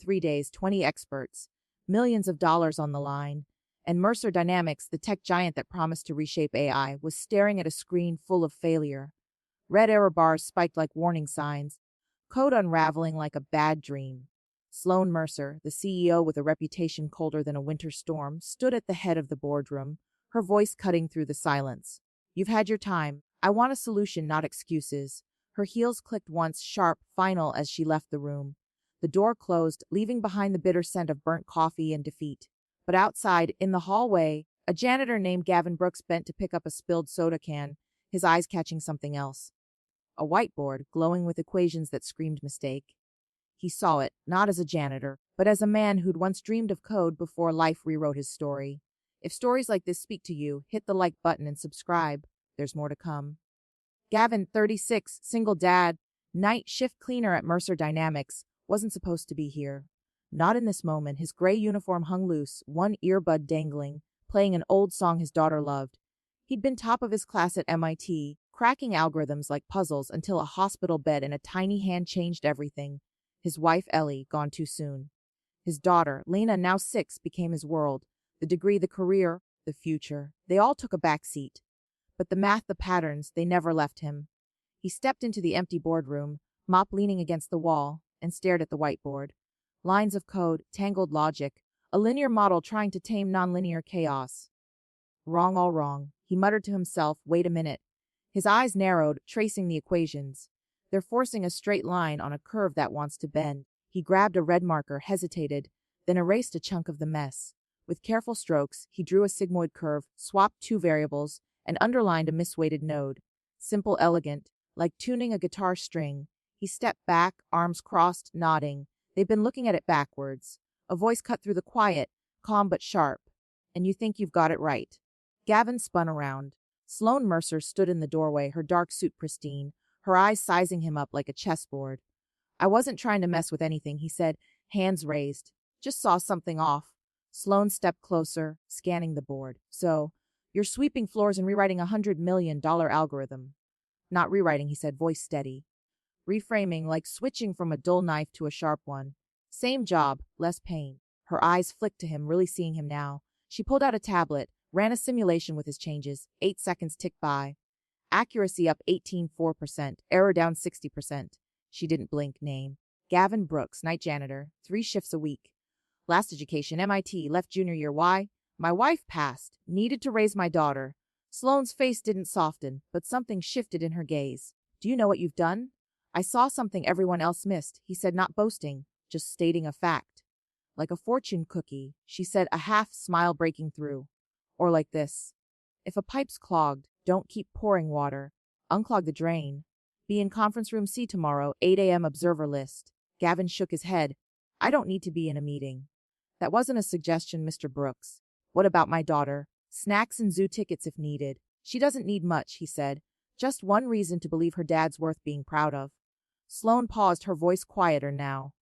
3 days, 20 experts, millions of dollars on the line, and Mercer Dynamics, the tech giant that promised to reshape AI, was staring at a screen full of failure. Red error bars spiked like warning signs, code unraveling like a bad dream. Sloan Mercer, the CEO with a reputation colder than a winter storm, stood at the head of the boardroom, her voice cutting through the silence. "You've had your time. I want a solution, not excuses." Her heels clicked once, sharp, final, as she left the room. The door closed, leaving behind the bitter scent of burnt coffee and defeat. But outside, in the hallway, a janitor named Gavin Brooks bent to pick up a spilled soda can, his eyes catching something else. A whiteboard, glowing with equations that screamed mistake. He saw it, not as a janitor, but as a man who'd once dreamed of code before life rewrote his story. If stories like this speak to you, hit the like button and subscribe. There's more to come. Gavin, 36, single dad, night shift cleaner at Mercer Dynamics, wasn't supposed to be here. Not in this moment. His gray uniform hung loose, one earbud dangling, playing an old song his daughter loved. He'd been top of his class at MIT, cracking algorithms like puzzles until a hospital bed and a tiny hand changed everything. His wife, Ellie, gone too soon. His daughter, Lena, now 6, became his world. The degree, the career, the future. They all took a back seat. But the math, the patterns, they never left him. He stepped into the empty boardroom, mop leaning against the wall, and stared at the whiteboard. Lines of code, tangled logic, a linear model trying to tame nonlinear chaos. Wrong, all wrong. He muttered to himself, "Wait a minute." His eyes narrowed, tracing the equations. They're forcing a straight line on a curve that wants to bend. He grabbed a red marker, hesitated, then erased a chunk of the mess. With careful strokes, he drew a sigmoid curve, swapped 2 variables, and underlined a misweighted node. Simple, elegant, like tuning a guitar string. He stepped back, arms crossed, nodding. They've been looking at it backwards. A voice cut through the quiet, calm but sharp. "And you think you've got it right." Gavin spun around. Sloan Mercer stood in the doorway, her dark suit pristine, her eyes sizing him up like a chessboard. "I wasn't trying to mess with anything," he said, hands raised. "Just saw something off." Sloan stepped closer, scanning the board. "So, you're sweeping floors and rewriting $100 million algorithm." "Not rewriting," he said, voice steady. "Reframing, like switching from a dull knife to a sharp one. Same job, less pain." Her eyes flicked to him, really seeing him now. She pulled out a tablet, ran a simulation with his changes. 8 seconds ticked by. Accuracy up 18.4%, error down 60%. She didn't blink. Name: Gavin Brooks, night janitor, 3 shifts a week. Last education, MIT, left junior year. Why? "My wife passed. Needed to raise my daughter." Sloane's face didn't soften, but something shifted in her gaze. "Do you know what you've done?" "I saw something everyone else missed," he said, not boasting, just stating a fact. "Like a fortune cookie," she said, a half smile breaking through. "Or like this. If a pipe's clogged, don't keep pouring water. Unclog the drain. Be in conference room C tomorrow, 8 a.m. observer list." Gavin shook his head. "I don't need to be in a meeting." "That wasn't a suggestion, Mr. Brooks." "What about my daughter?" "Snacks and zoo tickets if needed." "She doesn't need much," he said. "Just one reason to believe her dad's worth being proud of." Sloan paused, her voice quieter now.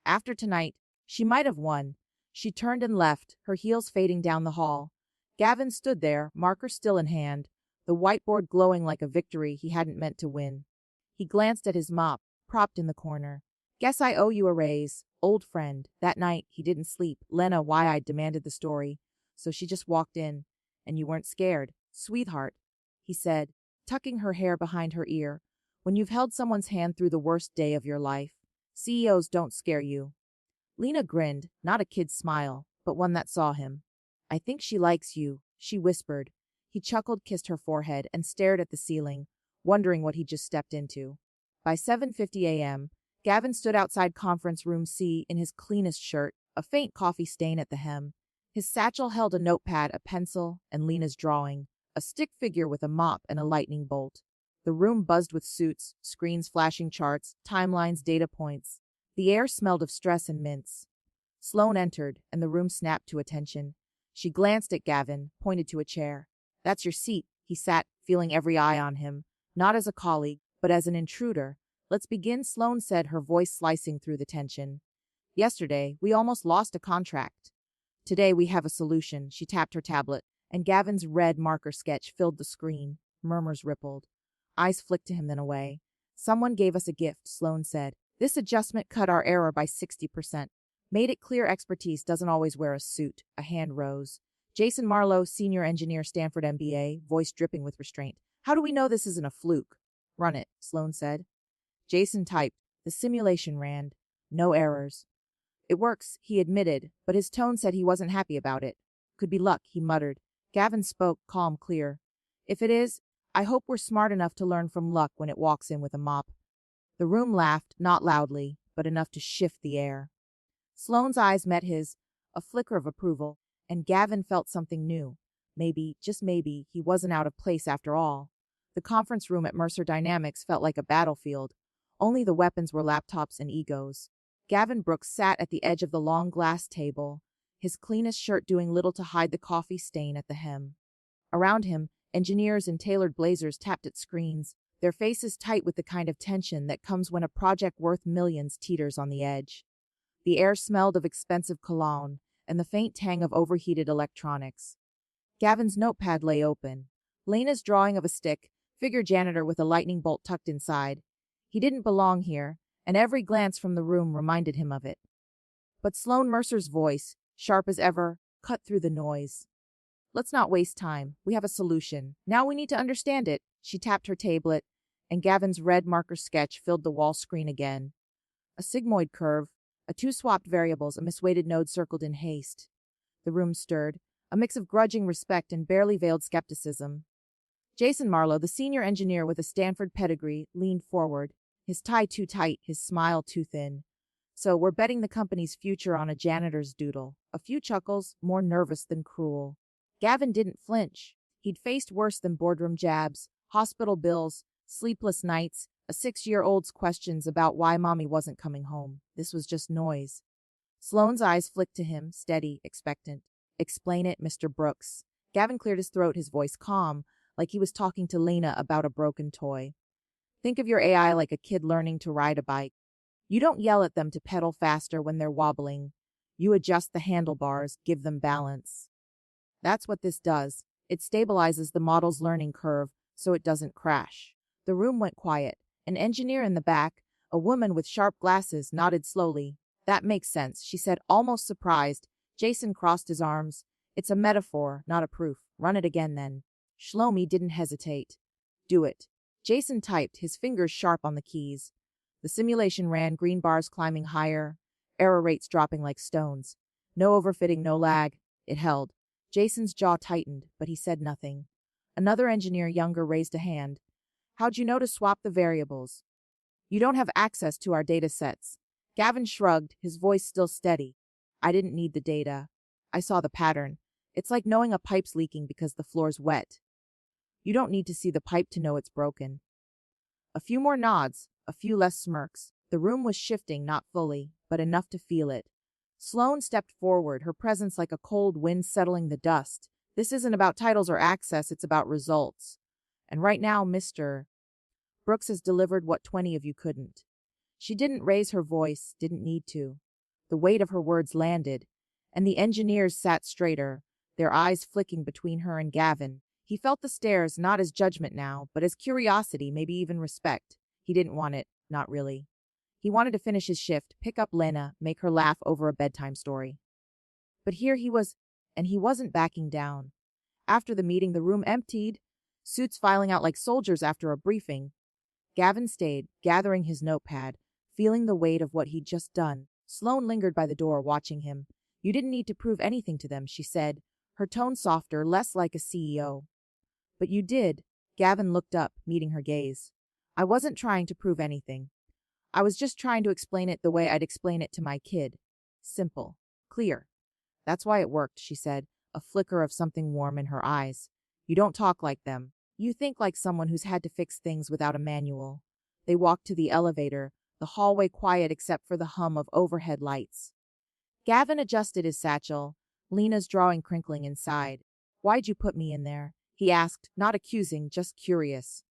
After tonight, she might have won. She turned and left, her heels fading down the hall. Gavin stood there, marker still in hand, the whiteboard glowing like a victory he hadn't meant to win. He glanced at his mop, propped in the corner. "Guess I owe you a raise, old friend." That night, he didn't sleep. Lena, wide-eyed, demanded the story. So she just walked in. "And you weren't scared." "Sweetheart," he said, tucking her hair behind her ear. "When you've held someone's hand through the worst day of your life, CEOs don't scare you." Lena grinned, not a kid's smile, but one that saw him. "I think she likes you," she whispered. He chuckled, kissed her forehead, and stared at the ceiling, wondering what he'd just stepped into. By 7:50 a.m., Gavin stood outside conference room C in his cleanest shirt, a faint coffee stain at the hem. His satchel held a notepad, a pencil, and Lena's drawing, a stick figure with a mop and a lightning bolt. The room buzzed with suits, screens flashing charts, timelines, data points. The air smelled of stress and mints. Sloan entered, and the room snapped to attention. She glanced at Gavin, pointed to a chair. "That's your seat." He sat, feeling every eye on him, not as a colleague, but as an intruder. "Let's begin," Sloan said, her voice slicing through the tension. "Yesterday, we almost lost a contract. Today we have a solution." She tapped her tablet, and Gavin's red marker sketch filled the screen. Murmurs rippled. Eyes flicked to him, then away. "Someone gave us a gift," Sloan said. "This adjustment cut our error by 60%. Made it clear expertise doesn't always wear a suit. A hand rose. Jason Marlowe, senior engineer, Stanford MBA, voice dripping with restraint. How do we know this isn't a fluke? Run it, Sloan said. Jason typed. The simulation ran. No errors. It works, he admitted, but his tone said he wasn't happy about it. Could be luck, he muttered. Gavin spoke, calm, clear. If it is, I hope we're smart enough to learn from luck when it walks in with a mop. The room laughed, not loudly, but enough to shift the air. Sloane's eyes met his, a flicker of approval, and Gavin felt something new. Maybe, just maybe, he wasn't out of place after all. The conference room at Mercer Dynamics felt like a battlefield. Only the weapons were laptops and egos. Gavin Brooks sat at the edge of the long glass table, his cleanest shirt doing little to hide the coffee stain at the hem. Around him, engineers in tailored blazers tapped at screens, their faces tight with the kind of tension that comes when a project worth millions teeters on the edge. The air smelled of expensive cologne and the faint tang of overheated electronics. Gavin's notepad lay open. Lena's drawing of a stick, figure janitor with a lightning bolt tucked inside. He didn't belong here, and every glance from the room reminded him of it. But Sloan Mercer's voice, sharp as ever, cut through the noise. Let's not waste time. We have a solution. Now we need to understand it. She tapped her tablet, and Gavin's red marker sketch filled the wall screen again. A sigmoid curve, two swapped variables, a misweighted node circled in haste. The room stirred, a mix of grudging respect and barely veiled skepticism. Jason Marlowe, the senior engineer with a Stanford pedigree, leaned forward, his tie too tight, his smile too thin. So we're betting the company's future on a janitor's doodle. A few chuckles, more nervous than cruel. Gavin didn't flinch. He'd faced worse than boardroom jabs, hospital bills, sleepless nights, a 6-year-old's questions about why mommy wasn't coming home. This was just noise. Sloane's eyes flicked to him, steady, expectant. Explain it, Mr. Brooks. Gavin cleared his throat, his voice calm, like he was talking to Lena about a broken toy. Think of your AI like a kid learning to ride a bike. You don't yell at them to pedal faster when they're wobbling. You adjust the handlebars, give them balance. That's what this does. It stabilizes the model's learning curve so it doesn't crash. The room went quiet. An engineer in the back, a woman with sharp glasses, nodded slowly. That makes sense, she said, almost surprised. Jason crossed his arms. It's a metaphor, not a proof. Run it again, then. Shlomi didn't hesitate. Do it. Jason typed, his fingers sharp on the keys. The simulation ran, green bars climbing higher, error rates dropping like stones. No overfitting, no lag. It held. Jason's jaw tightened, but he said nothing. Another engineer, younger, raised a hand. How'd you know to swap the variables? You don't have access to our data sets. Gavin shrugged, his voice still steady. I didn't need the data. I saw the pattern. It's like knowing a pipe's leaking because the floor's wet. You don't need to see the pipe to know it's broken. A few more nods, a few less smirks. The room was shifting, not fully, but enough to feel it. Sloan stepped forward, her presence like a cold wind settling the dust. This isn't about titles or access, it's about results. And right now, Mr. Brooks has delivered what 20 of you couldn't. She didn't raise her voice, didn't need to. The weight of her words landed, and the engineers sat straighter, their eyes flicking between her and Gavin. He felt the stares not as judgment now, but as curiosity, maybe even respect. He didn't want it, not really. He wanted to finish his shift, pick up Lena, make her laugh over a bedtime story. But here he was, and he wasn't backing down. After the meeting, the room emptied, suits filing out like soldiers after a briefing. Gavin stayed, gathering his notepad, feeling the weight of what he'd just done. Sloan lingered by the door, watching him. You didn't need to prove anything to them, she said, her tone softer, less like a CEO. But you did. Gavin looked up, meeting her gaze. I wasn't trying to prove anything. I was just trying to explain it the way I'd explain it to my kid. Simple. Clear. That's why it worked, she said, a flicker of something warm in her eyes. You don't talk like them. You think like someone who's had to fix things without a manual. They walked to the elevator, the hallway quiet except for the hum of overhead lights. Gavin adjusted his satchel, Lena's drawing crinkling inside. Why'd you put me in there? He asked, not accusing, just curious.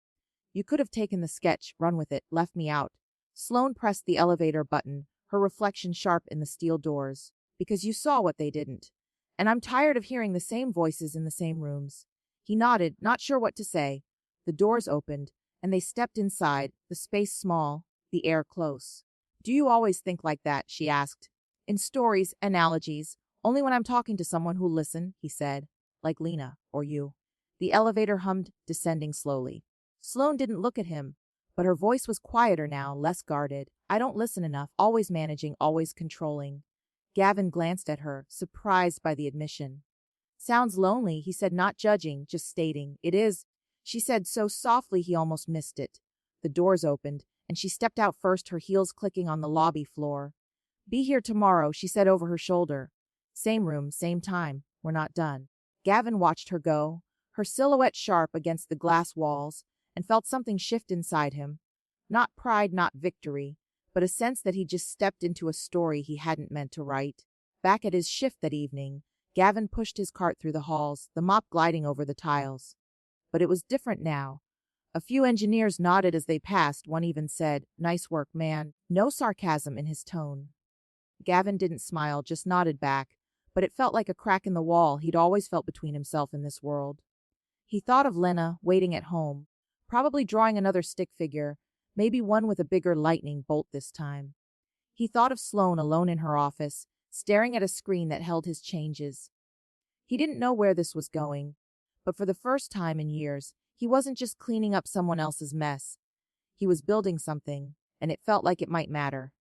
You could have taken the sketch, run with it, left me out. Sloan pressed the elevator button, her reflection sharp in the steel doors. Because you saw what they didn't. And I'm tired of hearing the same voices in the same rooms. He nodded, not sure what to say. The doors opened, and they stepped inside, the space small, the air close. Do you always think like that? She asked. In stories, analogies, only when I'm talking to someone who'll listen, he said, like Lena or you. The elevator hummed, descending slowly. Sloan didn't look at him, but her voice was quieter now, less guarded. I don't listen enough, always managing, always controlling. Gavin glanced at her, surprised by the admission. Sounds lonely, he said, not judging, just stating. It is, she said so softly he almost missed it. The doors opened, and she stepped out first, her heels clicking on the lobby floor. Be here tomorrow, she said over her shoulder. Same room, same time. We're not done. Gavin watched her go, her silhouette sharp against the glass walls, and felt something shift inside him. Not pride, not victory, but a sense that he just stepped into a story he hadn't meant to write. Back at his shift that evening, Gavin pushed his cart through the halls, the mop gliding over the tiles. But it was different now. A few engineers nodded as they passed, one even said, "Nice work, man." No sarcasm in his tone. Gavin didn't smile, just nodded back, but it felt like a crack in the wall he'd always felt between himself and this world. He thought of Lena, waiting at home, probably drawing another stick figure, maybe one with a bigger lightning bolt this time. He thought of Sloan alone in her office, staring at a screen that held his changes. He didn't know where this was going, but for the first time in years, he wasn't just cleaning up someone else's mess. He was building something, and it felt like it might matter.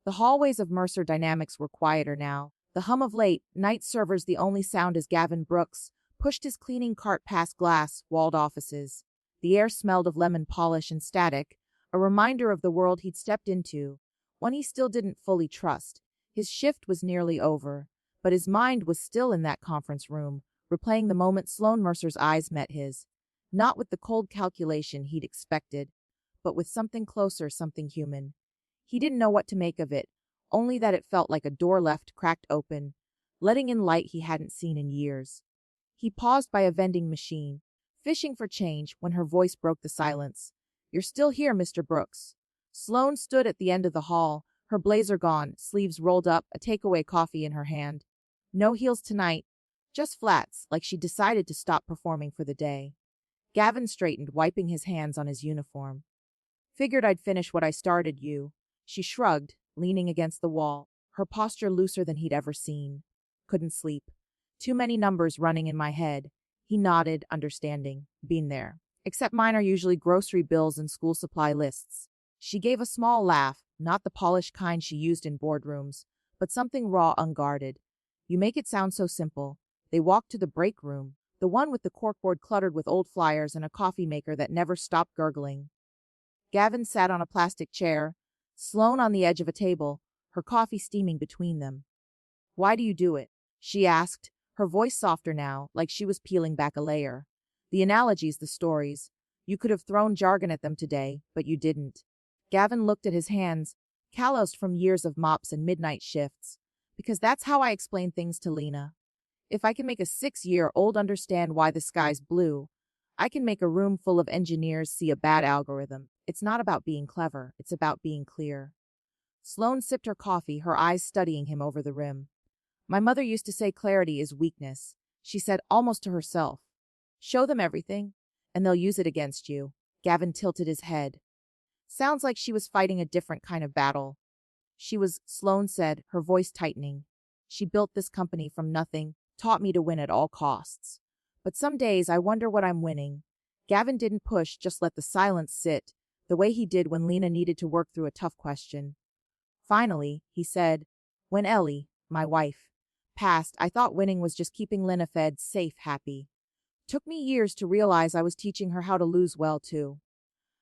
The hallways of Mercer Dynamics were quieter now, the hum of late-night servers the only sound as Gavin Brooks pushed his cleaning cart past glass-walled offices. The air smelled of lemon polish and static, a reminder of the world he'd stepped into, one he still didn't fully trust. His shift was nearly over, but his mind was still in that conference room, replaying the moment Sloan Mercer's eyes met his. Not with the cold calculation he'd expected, but with something closer, something human. He didn't know what to make of it, only that it felt like a door left cracked open, letting in light he hadn't seen in years. He paused by a vending machine, fishing for change, when her voice broke the silence. "You're still here, Mr. Brooks." Sloan stood at the end of the hall, her blazer gone, sleeves rolled up, a takeaway coffee in her hand. No heels tonight, just flats, like she decided to stop performing for the day. Gavin straightened, wiping his hands on his uniform. "Figured I'd finish what I started, you." She shrugged, leaning against the wall, her posture looser than he'd ever seen. "Couldn't sleep. Too many numbers running in my head." He nodded, understanding. "Been there. Except mine are usually grocery bills and school supply lists." She gave a small laugh, not the polished kind she used in boardrooms, but something raw, unguarded. "You make it sound so simple." They walked to the break room, the one with the corkboard cluttered with old flyers and a coffee maker that never stopped gurgling. Gavin sat on a plastic chair, Sloan on the edge of a table, her coffee steaming between them. "Why do you do it?" she asked, her voice softer now, like she was peeling back a layer. "The analogies, the stories. You could have thrown jargon at them today, but you didn't." Gavin looked at his hands, calloused from years of mops and midnight shifts. "Because that's how I explain things to Lena. If I can make a 6-year-old understand why the sky's blue, I can make a room full of engineers see a bad algorithm. It's not about being clever, it's about being clear." Sloan sipped her coffee, her eyes studying him over the rim. "My mother used to say clarity is weakness," she said almost to herself. "Show them everything, and they'll use it against you." Gavin tilted his head. Sounds like she was fighting a different kind of battle. "She was," Sloan said, her voice tightening. "She built this company from nothing, taught me to win at all costs. But some days I wonder what I'm winning." Gavin didn't push, just let the silence sit, the way he did when Lena needed to work through a tough question. Finally, he said, "When Ellie, my wife, passed, I thought winning was just keeping Lena fed, safe, happy. Took me years to realize I was teaching her how to lose well, too.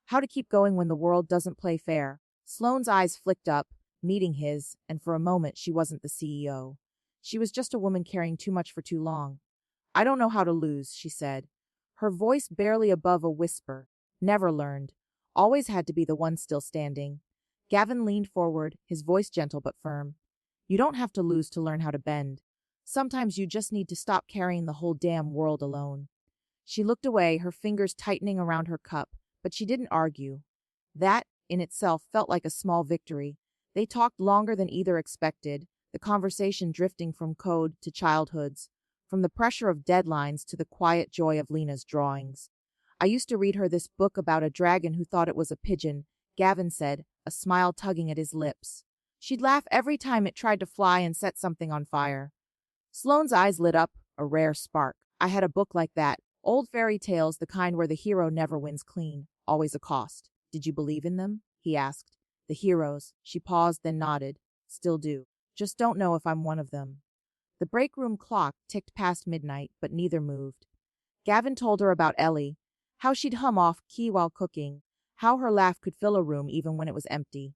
How to keep going when the world doesn't play fair." Sloane's eyes flicked up, meeting his, and for a moment she wasn't the CEO. She was just a woman carrying too much for too long. "I don't know how to lose," she said, her voice barely above a whisper. "Never learned. Always had to be the one still standing." Gavin leaned forward, his voice gentle but firm. "You don't have to lose to learn how to bend. Sometimes you just need to stop carrying the whole damn world alone." She looked away, her fingers tightening around her cup, but she didn't argue. That, in itself, felt like a small victory. They talked longer than either expected, the conversation drifting from code to childhoods, from the pressure of deadlines to the quiet joy of Lena's drawings. "I used to read her this book about a dragon who thought it was a pigeon," Gavin said, a smile tugging at his lips. She'd laugh every time it tried to fly and set something on fire. Sloane's eyes lit up, a rare spark. I had a book like that. Old fairy tales, the kind where the hero never wins clean, always a cost. Did you believe in them? He asked. The heroes. She paused, then nodded. Still do. Just don't know if I'm one of them. The break room clock ticked past midnight, but neither moved. Gavin told her about Ellie, how she'd hum off key while cooking, how her laugh could fill a room even when it was empty.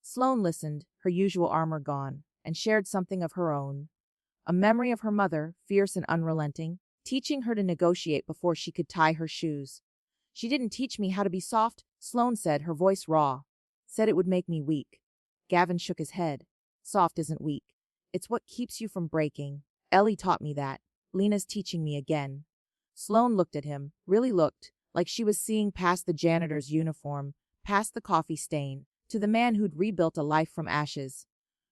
Sloan listened, her usual armor gone, and shared something of her own. A memory of her mother, fierce and unrelenting, teaching her to negotiate before she could tie her shoes. She didn't teach me how to be soft, Sloan said, her voice raw. Said it would make me weak. Gavin shook his head. Soft isn't weak. It's what keeps you from breaking. Ellie taught me that. Lena's teaching me again. Sloan looked at him, really looked, like she was seeing past the janitor's uniform, past the coffee stain, to the man who'd rebuilt a life from ashes.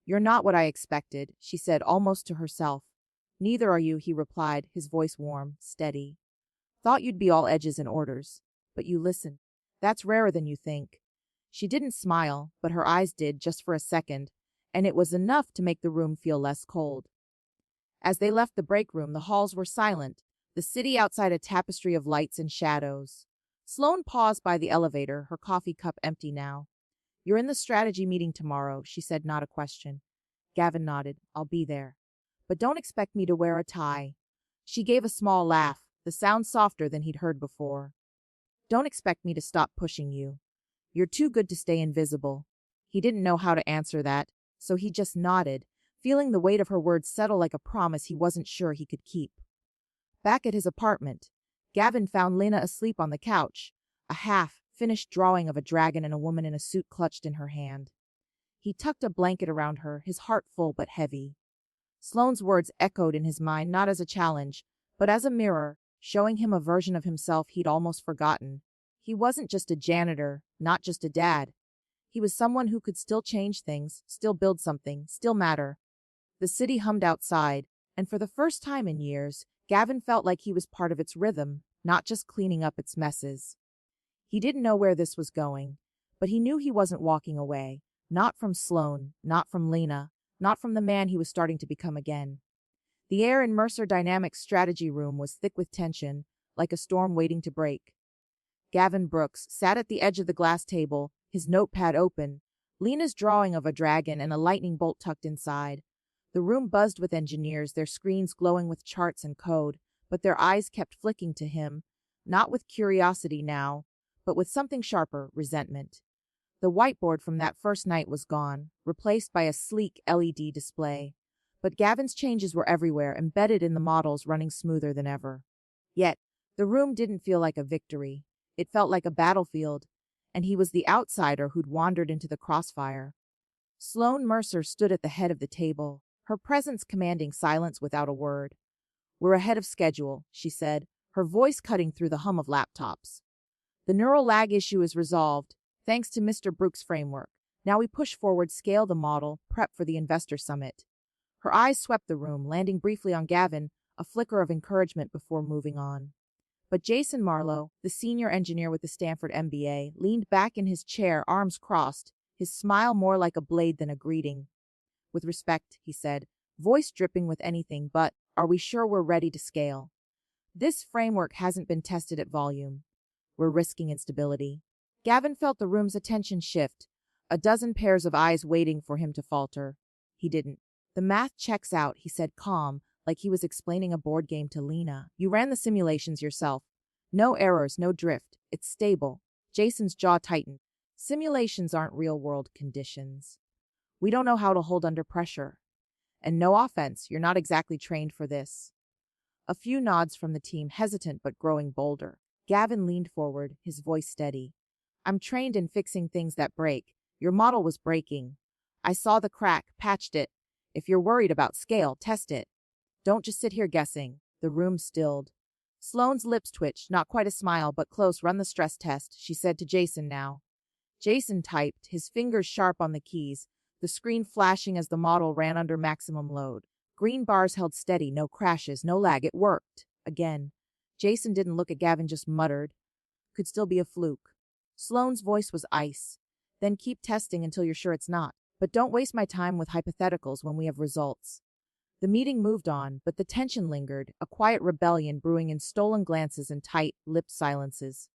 You're not what I expected, she said almost to herself. Neither are you, he replied, his voice warm, steady. Thought you'd be all edges and orders. But you listen. That's rarer than you think. She didn't smile, but her eyes did just for a second, and it was enough to make the room feel less cold. As they left the break room, the halls were silent, the city outside a tapestry of lights and shadows. Sloan paused by the elevator, her coffee cup empty now. You're in the strategy meeting tomorrow, she said, not a question. Gavin nodded. I'll be there. But don't expect me to wear a tie. She gave a small laugh, the sound softer than he'd heard before. Don't expect me to stop pushing you. You're too good to stay invisible. He didn't know how to answer that, so he just nodded, feeling the weight of her words settle like a promise he wasn't sure he could keep. Back at his apartment, Gavin found Lena asleep on the couch, a half-finished drawing of a dragon and a woman in a suit clutched in her hand. He tucked a blanket around her, his heart full but heavy. Sloane's words echoed in his mind not as a challenge, but as a mirror, showing him a version of himself he'd almost forgotten. He wasn't just a janitor, not just a dad. He was someone who could still change things, still build something, still matter. The city hummed outside, and for the first time in years, Gavin felt like he was part of its rhythm, not just cleaning up its messes. He didn't know where this was going, but he knew he wasn't walking away, not from Sloan, not from Lena, not from the man he was starting to become again. The air in Mercer Dynamics' strategy room was thick with tension, like a storm waiting to break. Gavin Brooks sat at the edge of the glass table, his notepad open, Lena's drawing of a dragon and a lightning bolt tucked inside. The room buzzed with engineers, their screens glowing with charts and code, but their eyes kept flicking to him, not with curiosity now, but with something sharper, resentment. The whiteboard from that first night was gone, replaced by a sleek LED display. But Gavin's changes were everywhere, embedded in the models, running smoother than ever. Yet, the room didn't feel like a victory. It felt like a battlefield, and he was the outsider who'd wandered into the crossfire. Sloan Mercer stood at the head of the table, her presence commanding silence without a word. We're ahead of schedule, she said, her voice cutting through the hum of laptops. The neural lag issue is resolved, thanks to Mr. Brooks' framework. Now we push forward, scale the model, prep for the investor summit. Her eyes swept the room, landing briefly on Gavin, a flicker of encouragement before moving on. But Jason Marlowe, the senior engineer with the Stanford MBA, leaned back in his chair, arms crossed, his smile more like a blade than a greeting. With respect, he said, voice dripping with anything but, are we sure we're ready to scale? This framework hasn't been tested at volume. We're risking instability. Gavin felt the room's attention shift, a dozen pairs of eyes waiting for him to falter. He didn't. The math checks out, he said, calm, like he was explaining a board game to Lena. You ran the simulations yourself. No errors, no drift. It's stable. Jason's jaw tightened. Simulations aren't real-world conditions. We don't know how to hold under pressure. And no offense, you're not exactly trained for this. A few nods from the team, hesitant but growing bolder. Gavin leaned forward, his voice steady. I'm trained in fixing things that break. Your model was breaking. I saw the crack, patched it. If you're worried about scale, test it. Don't just sit here guessing. The room stilled. Sloane's lips twitched, not quite a smile, but close. Run the stress test, she said to Jason now. Jason typed, his fingers sharp on the keys, the screen flashing as the model ran under maximum load. Green bars held steady, no crashes, no lag. It worked. Again. Jason didn't look at Gavin, just muttered. Could still be a fluke. Sloane's voice was ice. Then keep testing until you're sure it's not. but don't waste my time with hypotheticals when we have results. The meeting moved on, but the tension lingered, a quiet rebellion brewing in stolen glances and tight-lipped silences.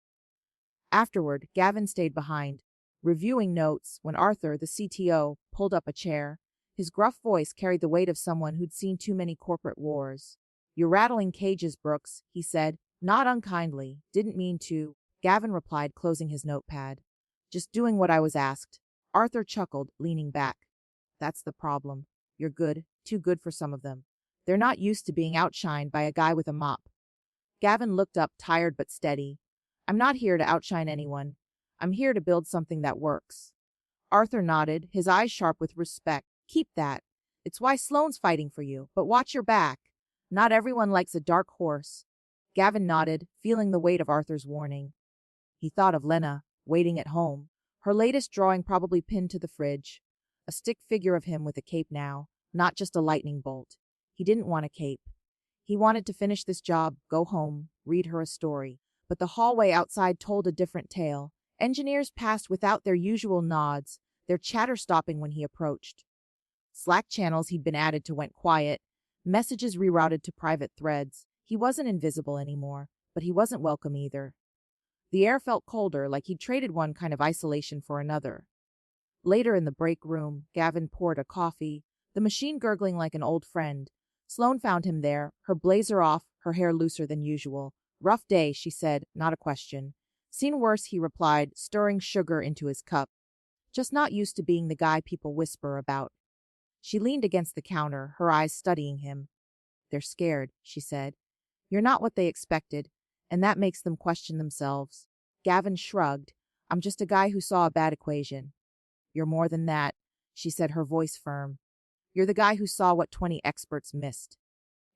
Afterward, Gavin stayed behind, reviewing notes when Arthur, the CTO, pulled up a chair. His gruff voice carried the weight of someone who'd seen too many corporate wars. "You're rattling cages, Brooks," he said, not unkindly. "Didn't mean to," Gavin replied, closing his notepad. "Just doing what I was asked." Arthur chuckled, leaning back. "That's the problem. You're good, too good for some of them. They're not used to being outshined by a guy with a mop." Gavin looked up, tired but steady. "I'm not here to outshine anyone. I'm here to build something that works." Arthur nodded, his eyes sharp with respect. "Keep that. It's why Sloan's fighting for you, but watch your back. Not everyone likes a dark horse." Gavin nodded, feeling the weight of Arthur's warning. He thought of Lena, waiting at home, her latest drawing probably pinned to the fridge. A stick figure of him with a cape now, not just a lightning bolt. He didn't want a cape. He wanted to finish this job, go home, read her a story. But the hallway outside told a different tale. Engineers passed without their usual nods, their chatter stopping when he approached. Slack channels he'd been added to went quiet, messages rerouted to private threads. He wasn't invisible anymore, but he wasn't welcome either. The air felt colder, like he'd traded one kind of isolation for another. Later in the break room, Gavin poured a coffee, the machine gurgling like an old friend. Sloan found him there, her blazer off, her hair looser than usual. "Rough day," she said, not a question. "Seen worse," he replied, stirring sugar into his cup. "Just not used to being the guy people whisper about." She leaned against the counter, her eyes studying him. "They're scared," she said. "You're not what they expected, and that makes them question themselves." Gavin shrugged. "I'm just a guy who saw a bad equation." "You're more than that," she said, her voice firm. "You're the guy who saw what 20 experts missed.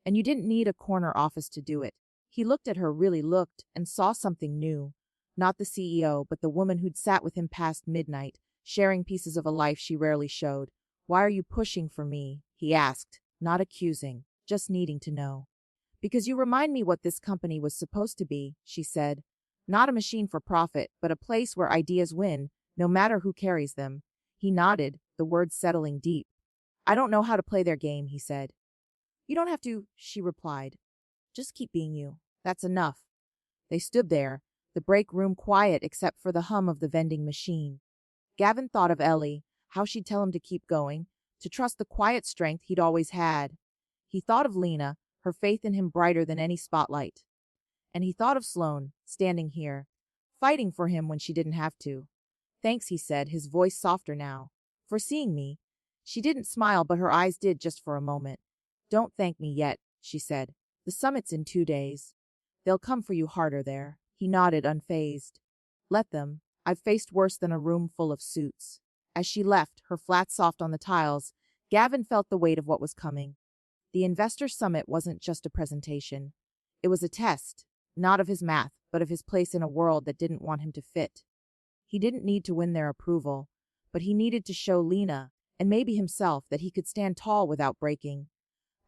And you didn't need a corner office to do it." He looked at her, really looked, and saw something new. Not the CEO, but the woman who'd sat with him past midnight, sharing pieces of a life she rarely showed. "Why are you pushing for me?" he asked, not accusing, just needing to know. "Because you remind me what this company was supposed to be," she said. "Not a machine for profit, but a place where ideas win, no matter who carries them." He nodded, the words settling deep. "I don't know how to play their game," he said. "You don't have to," she replied. "Just keep being you. That's enough." They stood there, the break room quiet except for the hum of the vending machine. Gavin thought of Ellie, how she'd tell him to keep going, to trust the quiet strength he'd always had. He thought of Lena, her faith in him brighter than any spotlight. And he thought of Sloan, standing here, fighting for him when she didn't have to. "Thanks," he said, his voice softer now, "for seeing me." She didn't smile, but her eyes did just for a moment. "Don't thank me yet," she said. "The summit's in 2 days. They'll come for you harder there." He nodded, unfazed. "Let them. I've faced worse than a room full of suits." As she left, her flat soft on the tiles, Gavin felt the weight of what was coming. The investor summit wasn't just a presentation. It was a test, not of his math, but of his place in a world that didn't want him to fit. He didn't need to win their approval, but he needed to show Lena, and maybe himself, that he could stand tall without breaking.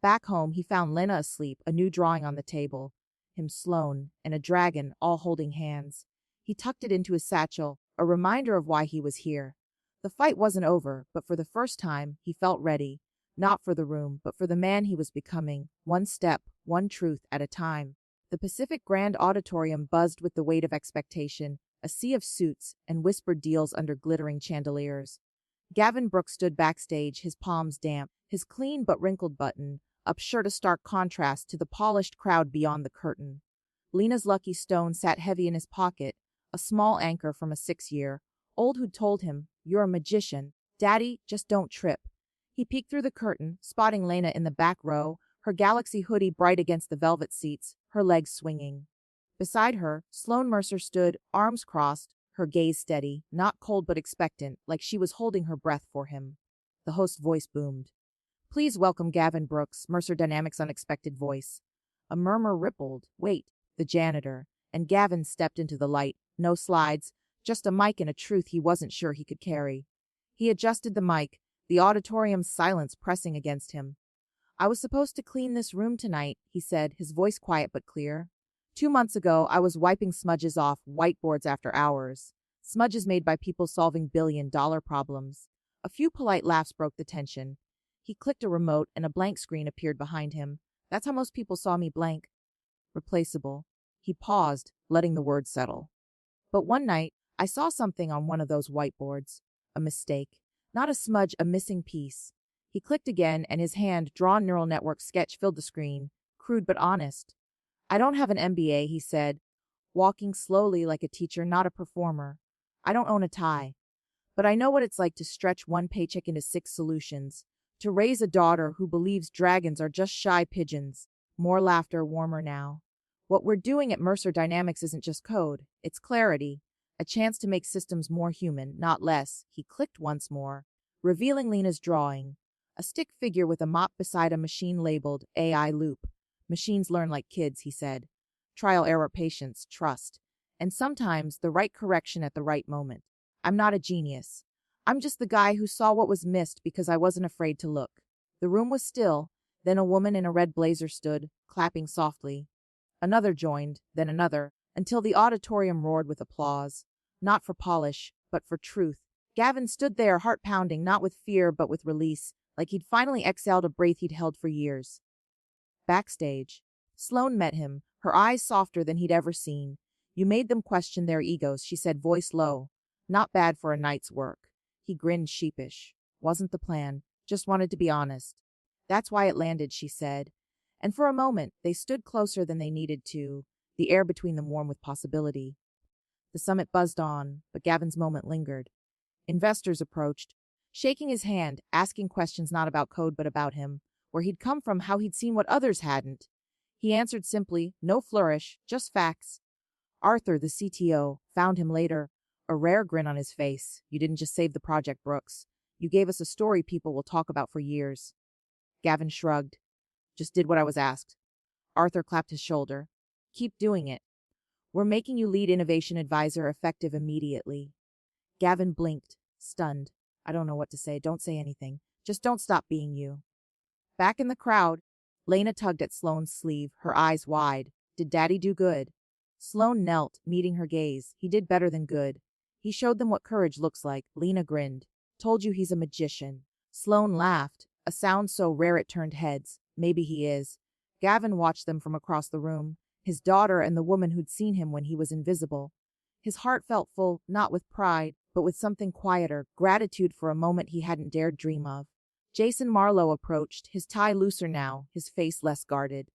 Back home, he found Lena asleep, a new drawing on the table. Him, Sloan, and a dragon, all holding hands. He tucked it into his satchel, a reminder of why he was here. The fight wasn't over, but for the first time, he felt ready. Not for the room, but for the man he was becoming, one step, one truth at a time. The Pacific Grand Auditorium buzzed with the weight of expectation, a sea of suits and whispered deals under glittering chandeliers. Gavin Brooks stood backstage, his palms damp, his clean but wrinkled button up shirt a stark contrast to the polished crowd beyond the curtain. Lena's lucky stone sat heavy in his pocket, a small anchor from a 6-year-old who'd told him, "You're a magician. Daddy, just don't trip." He peeked through the curtain, spotting Lena in the back row, her galaxy hoodie bright against the velvet seats, her legs swinging. Beside her, Sloan Mercer stood, arms crossed, her gaze steady, not cold but expectant, like she was holding her breath for him. The host's voice boomed. "Please welcome Gavin Brooks," Mercer Dynamics' unexpected voice. A murmur rippled. "Wait," the janitor, and Gavin stepped into the light. No slides, just a mic and a truth he wasn't sure he could carry. He adjusted the mic, the auditorium's silence pressing against him. "I was supposed to clean this room tonight," he said, his voice quiet but clear. 2 months ago, I was wiping smudges off whiteboards after hours. Smudges made by people solving billion-dollar problems. A few polite laughs broke the tension. He clicked a remote and a blank screen appeared behind him. That's how most people saw me, blank. Replaceable. He paused, letting the words settle. But one night, I saw something on one of those whiteboards. A mistake. Not a smudge, a missing piece. He clicked again, and his hand-drawn neural network sketch filled the screen. Crude but honest. I don't have an MBA, he said, walking slowly like a teacher, not a performer. I don't own a tie. But I know what it's like to stretch one paycheck into 6 solutions. To raise a daughter who believes dragons are just shy pigeons. More laughter, warmer now. What we're doing at Mercer Dynamics isn't just code, it's clarity. A chance to make systems more human, not less. He clicked once more, revealing Lena's drawing. A stick figure with a mop beside a machine labeled AI loop. Machines learn like kids, he said. Trial, error, patience, trust. And sometimes the right correction at the right moment. I'm not a genius. I'm just the guy who saw what was missed because I wasn't afraid to look. The room was still. Then a woman in a red blazer stood, clapping softly. Another joined, then another, until the auditorium roared with applause. Not for polish, but for truth. Gavin stood there, heart pounding, not with fear, but with release, like he'd finally exhaled a breath he'd held for years. Backstage, Sloan met him, her eyes softer than he'd ever seen. You made them question their egos, she said, voice low. Not bad for a night's work. He grinned sheepish. Wasn't the plan. Just wanted to be honest. That's why it landed, she said. And for a moment, they stood closer than they needed to, the air between them warm with possibility. The summit buzzed on, but Gavin's moment lingered. Investors approached, shaking his hand, asking questions not about code but about him, where he'd come from, how he'd seen what others hadn't. He answered simply, no flourish, just facts. Arthur, the CTO, found him later, a rare grin on his face. You didn't just save the project, Brooks. You gave us a story people will talk about for years. Gavin shrugged. Just did what I was asked. Arthur clapped his shoulder. Keep doing it. We're making you lead innovation advisor effective immediately. Gavin blinked, stunned. I don't know what to say. Don't say anything. Just don't stop being you. Back in the crowd, Lena tugged at Sloan's sleeve, her eyes wide. Did Daddy do good? Sloan knelt, meeting her gaze. He did better than good. He showed them what courage looks like. Lena grinned. Told you he's a magician. Sloan laughed, a sound so rare it turned heads. Maybe he is. Gavin watched them from across the room, his daughter and the woman who'd seen him when he was invisible. His heart felt full, not with pride, but with something quieter, gratitude for a moment he hadn't dared dream of. Jason Marlowe approached, his tie looser now, his face less guarded.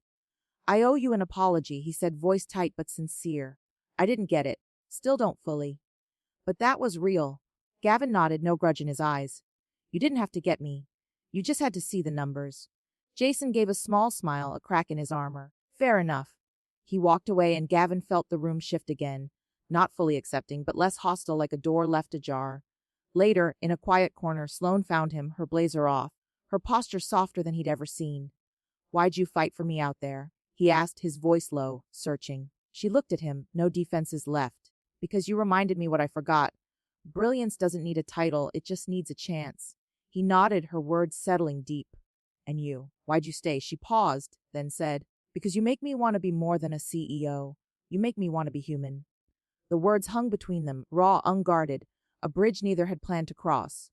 I owe you an apology, he said, voice tight but sincere. I didn't get it. Still don't fully. But that was real. Gavin nodded, no grudge in his eyes. You didn't have to get me. You just had to see the numbers. Jason gave a small smile, a crack in his armor. Fair enough. He walked away and Gavin felt the room shift again, not fully accepting, but less hostile, like a door left ajar. Later, in a quiet corner, Sloan found him, her blazer off, her posture softer than he'd ever seen. Why'd you fight for me out there? He asked, his voice low, searching. She looked at him, no defenses left. Because you reminded me what I forgot. Brilliance doesn't need a title, it just needs a chance. He nodded, her words settling deep. And you, why'd you stay? She paused, then said, because you make me want to be more than a CEO. You make me want to be human. The words hung between them, raw, unguarded, a bridge neither had planned to cross.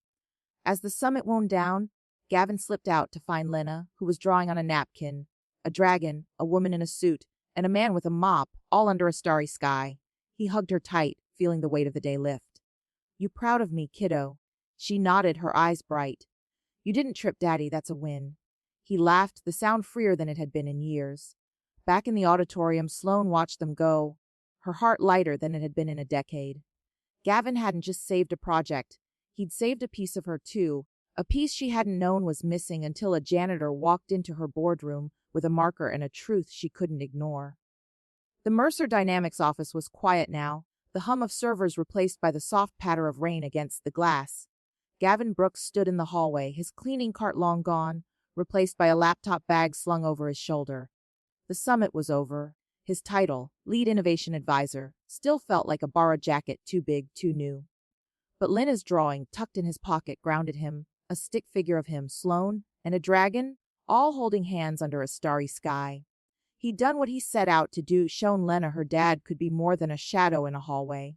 As the summit wound down, Gavin slipped out to find Lena, who was drawing on a napkin. A dragon, a woman in a suit, and a man with a mop, all under a starry sky. He hugged her tight, feeling the weight of the day lift. You proud of me, kiddo? She nodded, her eyes bright. You didn't trip Daddy, that's a win. He laughed, the sound freer than it had been in years. Back in the auditorium, Sloan watched them go, her heart lighter than it had been in a decade. Gavin hadn't just saved a project. He'd saved a piece of her, too, a piece she hadn't known was missing until a janitor walked into her boardroom with a marker and a truth she couldn't ignore. The Mercer Dynamics office was quiet now, the hum of servers replaced by the soft patter of rain against the glass. Gavin Brooks stood in the hallway, his cleaning cart long gone, replaced by a laptop bag slung over his shoulder. The summit was over. His title, Lead Innovation Advisor, still felt like a borrowed jacket, too big, too new. But Lena's drawing, tucked in his pocket, grounded him, a stick figure of him, Sloan, and a dragon, all holding hands under a starry sky. He'd done what he set out to do, shown Lena her dad could be more than a shadow in a hallway.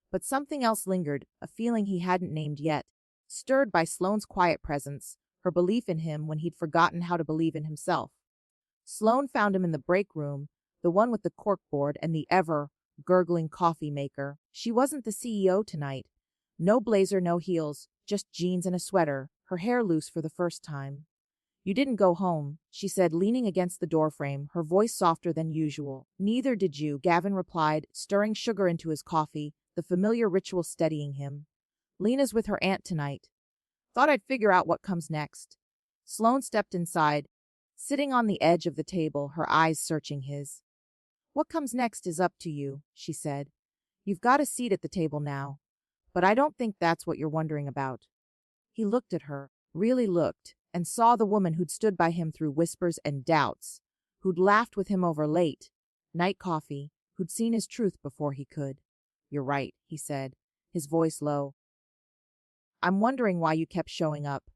But something else lingered, a feeling he hadn't named yet. stirred by Sloane's quiet presence, her belief in him when he'd forgotten how to believe in himself. Sloan found him in the break room, the one with the corkboard and the ever-gurgling coffee maker. She wasn't the CEO tonight. No blazer, no heels, just jeans and a sweater, her hair loose for the first time. "You didn't go home," she said, leaning against the doorframe, her voice softer than usual. "Neither did you," Gavin replied, stirring sugar into his coffee, the familiar ritual steadying him. "Lena's with her aunt tonight. Thought I'd figure out what comes next." Sloan stepped inside, sitting on the edge of the table, her eyes searching his. "What comes next is up to you," she said. "You've got a seat at the table now. But I don't think that's what you're wondering about." He looked at her, really looked, and saw the woman who'd stood by him through whispers and doubts, who'd laughed with him over late night coffee, who'd seen his truth before he could. "You're right," he said, his voice low. "I'm wondering why you kept showing up.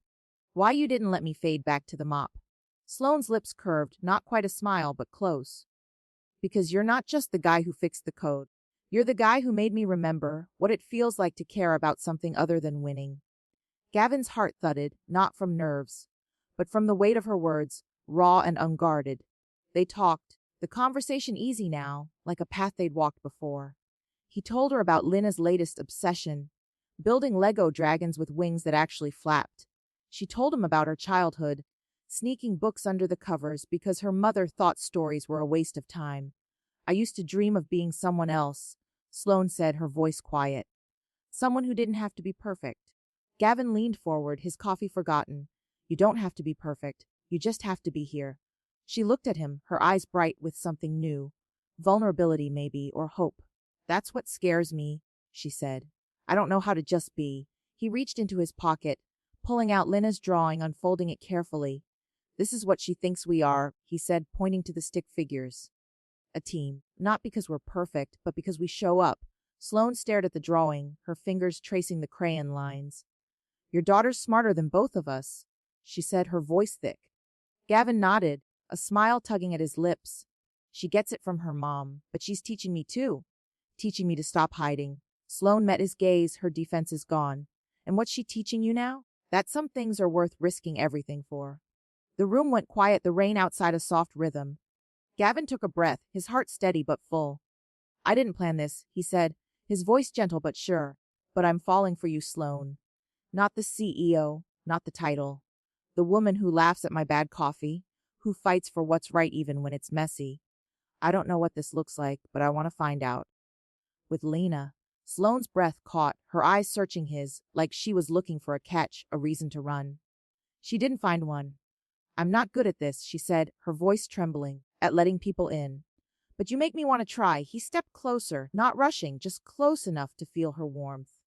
Why you didn't let me fade back to the mop." Sloane's lips curved, not quite a smile, but close. "Because you're not just the guy who fixed the code. You're the guy who made me remember what it feels like to care about something other than winning." Gavin's heart thudded, not from nerves, but from the weight of her words, raw and unguarded. They talked, the conversation easy now, like a path they'd walked before. He told her about Lena's latest obsession, building Lego dragons with wings that actually flapped. She told him about her childhood, sneaking books under the covers because her mother thought stories were a waste of time. "I used to dream of being someone else," Sloan said, her voice quiet. "Someone who didn't have to be perfect." Gavin leaned forward, his coffee forgotten. "You don't have to be perfect. You just have to be here." She looked at him, her eyes bright with something new. Vulnerability, maybe, or hope. "That's what scares me," she said. "I don't know how to just be." He reached into his pocket, pulling out Lena's drawing, unfolding it carefully. "This is what she thinks we are," he said, pointing to the stick figures. "A team. Not because we're perfect, but because we show up." Sloan stared at the drawing, her fingers tracing the crayon lines. "Your daughter's smarter than both of us," she said, her voice thick. Gavin nodded, a smile tugging at his lips. "She gets it from her mom, but she's teaching me too. Teaching me to stop hiding." Sloan met his gaze, her defenses gone. "And what's she teaching you now?" "That some things are worth risking everything for." The room went quiet, the rain outside a soft rhythm. Gavin took a breath, his heart steady but full. "I didn't plan this," he said, his voice gentle but sure. "But I'm falling for you, Sloan. Not the CEO, not the title. The woman who laughs at my bad coffee, who fights for what's right even when it's messy. I don't know what this looks like, but I want to find out." With Lena. Sloane's breath caught, her eyes searching his, like she was looking for a catch, a reason to run. She didn't find one. "I'm not good at this," she said, her voice trembling, "at letting people in. But you make me want to try." He stepped closer, not rushing, just close enough to feel her warmth.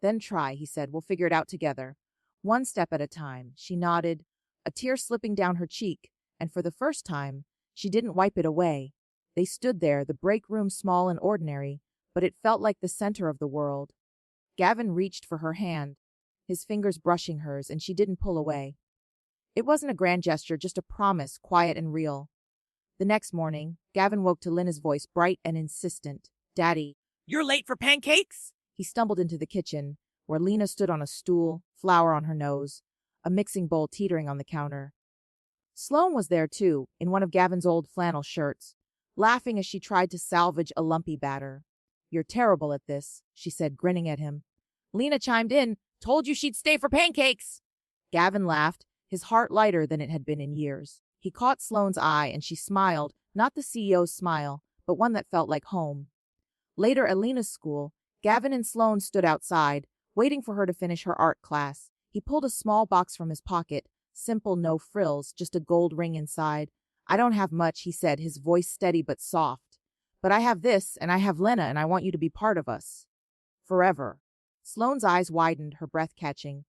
"Then try," he said. "We'll figure it out together. One step at a time." She nodded, a tear slipping down her cheek, and for the first time, she didn't wipe it away. They stood there, the break room small and ordinary, but it felt like the center of the world. Gavin reached for her hand, his fingers brushing hers, and she didn't pull away. It wasn't a grand gesture, just a promise, quiet and real. The next morning, Gavin woke to Lena's voice, bright and insistent. "Daddy, you're late for pancakes?" He stumbled into the kitchen, where Lena stood on a stool, flour on her nose, a mixing bowl teetering on the counter. Sloan was there too, in one of Gavin's old flannel shirts, laughing as she tried to salvage a lumpy batter. "You're terrible at this," she said, grinning at him. Lena chimed in, "Told you she'd stay for pancakes." Gavin laughed, his heart lighter than it had been in years. He caught Sloane's eye, and she smiled, not the CEO's smile, but one that felt like home. Later at Lena's school, Gavin and Sloan stood outside, waiting for her to finish her art class. He pulled a small box from his pocket, simple, no frills, just a gold ring inside. "I don't have much," he said, his voice steady but soft. "But I have this, and I have Lena, and I want you to be part of us. Forever." Sloane's eyes widened, her breath catching.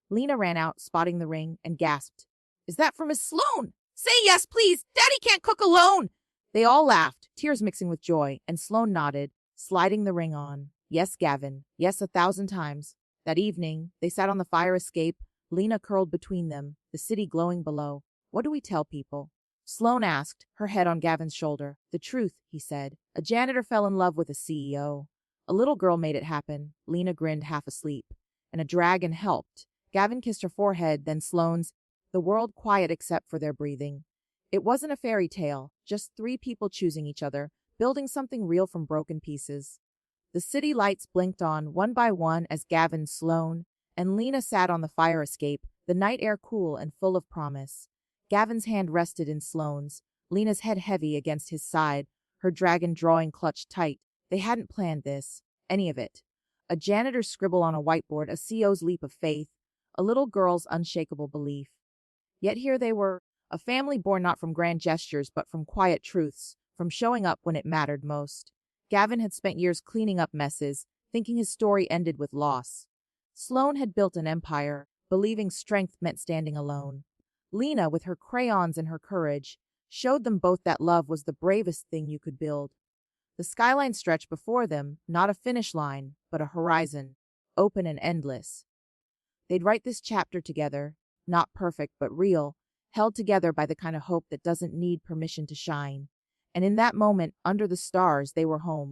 Lena ran out, spotting the ring, and gasped. "Is that for Miss Sloan? Say yes, please! Daddy can't cook alone!" They all laughed, tears mixing with joy, and Sloan nodded, sliding the ring on. "Yes, Gavin. Yes, 1,000 times." That evening, they sat on the fire escape, Lena curled between them, the city glowing below. "What do we tell people?" Sloan asked, her head on Gavin's shoulder. "The truth," he said. "A janitor fell in love with a CEO. A little girl made it happen." Lena grinned, half asleep. "And a dragon helped." Gavin kissed her forehead, then Sloane's, the world quiet except for their breathing. It wasn't a fairy tale, just three people choosing each other, building something real from broken pieces. The city lights blinked on, one by one, as Gavin, Sloan, and Lena sat on the fire escape, the night air cool and full of promise. Gavin's hand rested in Sloane's, Lena's head heavy against his side, her dragon drawing clutched tight. They hadn't planned this, any of it. A janitor's scribble on a whiteboard, a CO's leap of faith, a little girl's unshakable belief. Yet here they were, a family born not from grand gestures but from quiet truths, from showing up when it mattered most. Gavin had spent years cleaning up messes, thinking his story ended with loss. Sloan had built an empire, believing strength meant standing alone. Lena, with her crayons and her courage, showed them both that love was the bravest thing you could build. The skyline stretched before them, not a finish line, but a horizon, open and endless. They'd write this chapter together, not perfect but real, held together by the kind of hope that doesn't need permission to shine. And in that moment, under the stars, they were home.